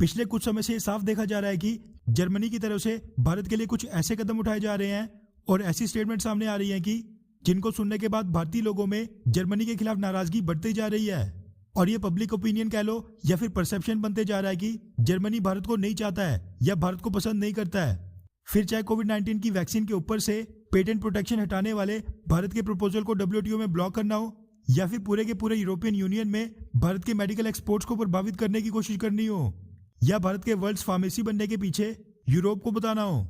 पिछले कुछ समय से ये साफ देखा जा रहा है कि जर्मनी की तरफ से भारत के लिए कुछ ऐसे कदम उठाए जा रहे हैं और ऐसी स्टेटमेंट सामने आ रही हैं कि जिनको सुनने के बाद भारतीय लोगों में जर्मनी के खिलाफ नाराजगी बढ़ती जा रही है। और ये पब्लिक ओपिनियन कह लो या फिर परसेप्शन बनते जा रहा है कि जर्मनी भारत को नहीं चाहता है या भारत को पसंद नहीं करता है। फिर चाहे कोविड-19 की वैक्सीन के ऊपर से पेटेंट प्रोटेक्शन हटाने वाले भारत के प्रपोजल को WTO में ब्लॉक करना हो या फिर पूरे के पूरे यूरोपियन यूनियन में भारत के मेडिकल एक्सपोर्ट्स को प्रभावित करने की कोशिश करनी हो या भारत के वर्ल्ड फार्मेसी बनने के पीछे यूरोप को बताना हो,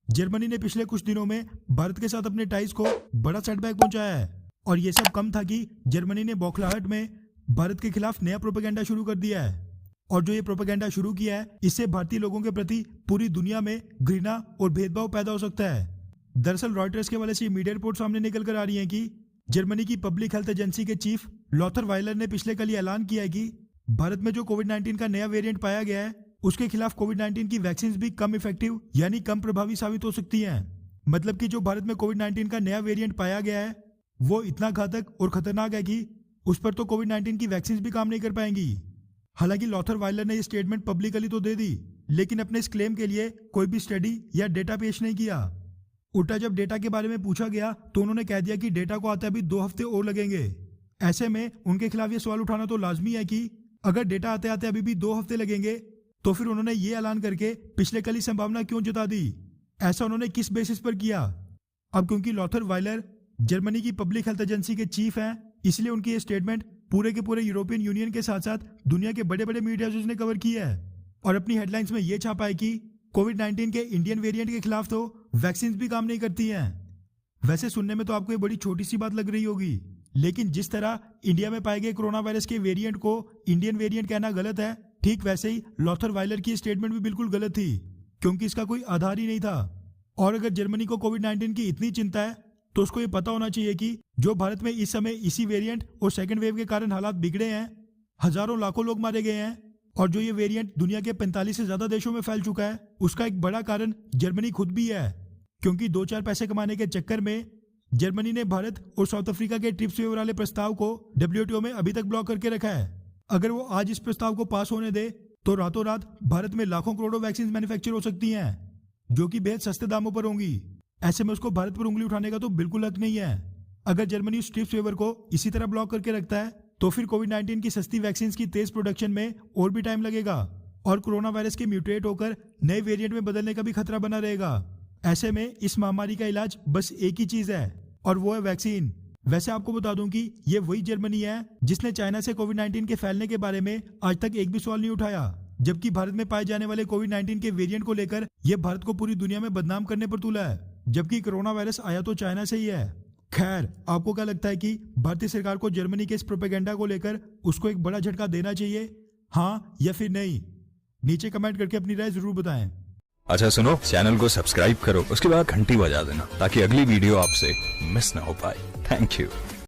जर्मनी ने पिछले कुछ दिनों में भारत के साथ अपने टाइज को बड़ा सेटबैक पहुंचाया है। और ये सब कम था कि जर्मनी ने बौखलाहट में भारत के खिलाफ नया प्रोपेगेंडा शुरू कर दिया है। और जो ये प्रोपेगेंडा शुरू किया है इससे भारतीय लोगों के प्रति पूरी दुनिया में घृणा और भेदभाव पैदा हो सकता है। दरअसल रॉयटर्स के हवाले से मीडिया रिपोर्ट सामने निकल कर आ रही है कि जर्मनी की पब्लिक हेल्थ एजेंसी के चीफ लॉथर वाइलर ने पिछले कल ये ऐलान किया है कि भारत में जो कोविड-19 का नया वेरिएंट पाया गया है उसके खिलाफ कोविड-19 की वैक्सीन भी कम इफेक्टिव यानी कम प्रभावी साबित हो सकती हैं। मतलब कि जो भारत में कोविड-19 का नया वेरिएंट पाया गया है वो इतना घातक और खतरनाक है कि उस पर तो कोविड-19 की वैक्सीन भी काम नहीं कर पाएंगी। हालांकि लॉथर वाइलर ने ये स्टेटमेंट पब्लिकली तो दे दी लेकिन अपने इस क्लेम के लिए कोई भी स्टडी या डेटा पेश नहीं किया। उल्टा जब डेटा के बारे में पूछा गया तो उन्होंने कह दिया कि डेटा को आते अभी 2 हफ्ते और लगेंगे। ऐसे में उनके खिलाफ ये सवाल उठाना तो लाजमी है कि अगर डेटा आते आते अभी भी 2 हफ्ते लगेंगे तो फिर उन्होंने ये ऐलान करके पिछले कल ही संभावना क्यों जता दी, ऐसा उन्होंने किस बेसिस पर किया। अब क्योंकि लॉथर वाइलर जर्मनी की पब्लिक हेल्थ एजेंसी के चीफ हैं इसलिए उनकी ये स्टेटमेंट पूरे के पूरे यूरोपियन यूनियन के साथ साथ दुनिया के बड़े बड़े मीडिया ने कवर की है और अपनी हेडलाइंस में ये छापा है कि कोविड-19 के इंडियन वेरिएंट के खिलाफ तो वैक्सीन भी काम नहीं करती हैं। वैसे सुनने में तो आपको ये बड़ी छोटी सी बात लग रही होगी लेकिन जिस तरह इंडिया में पाए गए कोरोना वायरस के वेरिएंट को इंडियन वेरिएंट कहना गलत है, ठीक वैसे ही लॉथर वाइलर की स्टेटमेंट भी बिल्कुल गलत थी क्योंकि इसका कोई आधार ही नहीं था। और अगर जर्मनी को कोविड-19 की इतनी चिंता है तो उसको ये पता होना चाहिए कि जो भारत में इस समय इसी वेरिएंट और सेकंड वेव के कारण हालात बिगड़े हैं, हजारों लाखों लोग मारे गए हैं और जो ये वेरिएंट दुनिया के 45 से ज्यादा देशों में फैल चुका है उसका एक बड़ा कारण जर्मनी खुद भी है। क्योंकि 2-4 पैसे कमाने के चक्कर में जर्मनी ने भारत और साउथ अफ्रीका के ट्रिप्स वेवर वाले प्रस्ताव को WTO में अभी तक ब्लॉक करके रखा है। अगर वो आज इस प्रस्ताव को पास होने दे तो रातों रात भारत में लाखों करोड़ों वैक्सीन मैन्युफैक्चर हो सकती हैं जो कि बेहद सस्ते दामों पर होंगी। ऐसे में उसको भारत पर उंगली उठाने का तो बिल्कुल हक नहीं है। अगर जर्मनी उस ट्रिप्स वेवर को इसी तरह ब्लॉक करके रखता है तो फिर कोविड-19 की सस्ती वैक्सीन की तेज प्रोडक्शन में और भी टाइम लगेगा और कोरोना वायरस के म्यूटेट होकर नए वेरिएंट में बदलने का भी खतरा बना रहेगा। ऐसे में इस महामारी का इलाज बस एक ही चीज है और वो है वैक्सीन। वैसे आपको बता दूं कि ये वही जर्मनी है जिसने चाइना से कोविड-19 के फैलने के बारे में आज तक एक भी सवाल नहीं उठाया, जबकि भारत में पाए जाने वाले कोविड-19 के वेरिएंट को लेकर यह भारत को पूरी दुनिया में बदनाम करने पर तुला है, जबकि कोरोना वायरस आया तो चाइना से ही है। खैर, आपको क्या लगता है कि भारतीय सरकार को जर्मनी के इस प्रोपेगेंडा को लेकर उसको एक बड़ा झटका देना चाहिए, हाँ या फिर नहीं? नीचे कमेंट करके अपनी राय जरूर बताएं। अच्छा सुनो, चैनल को सब्सक्राइब करो, उसके बाद घंटी बजा देना ताकि अगली वीडियो आपसे मिस ना हो पाए। Thank you.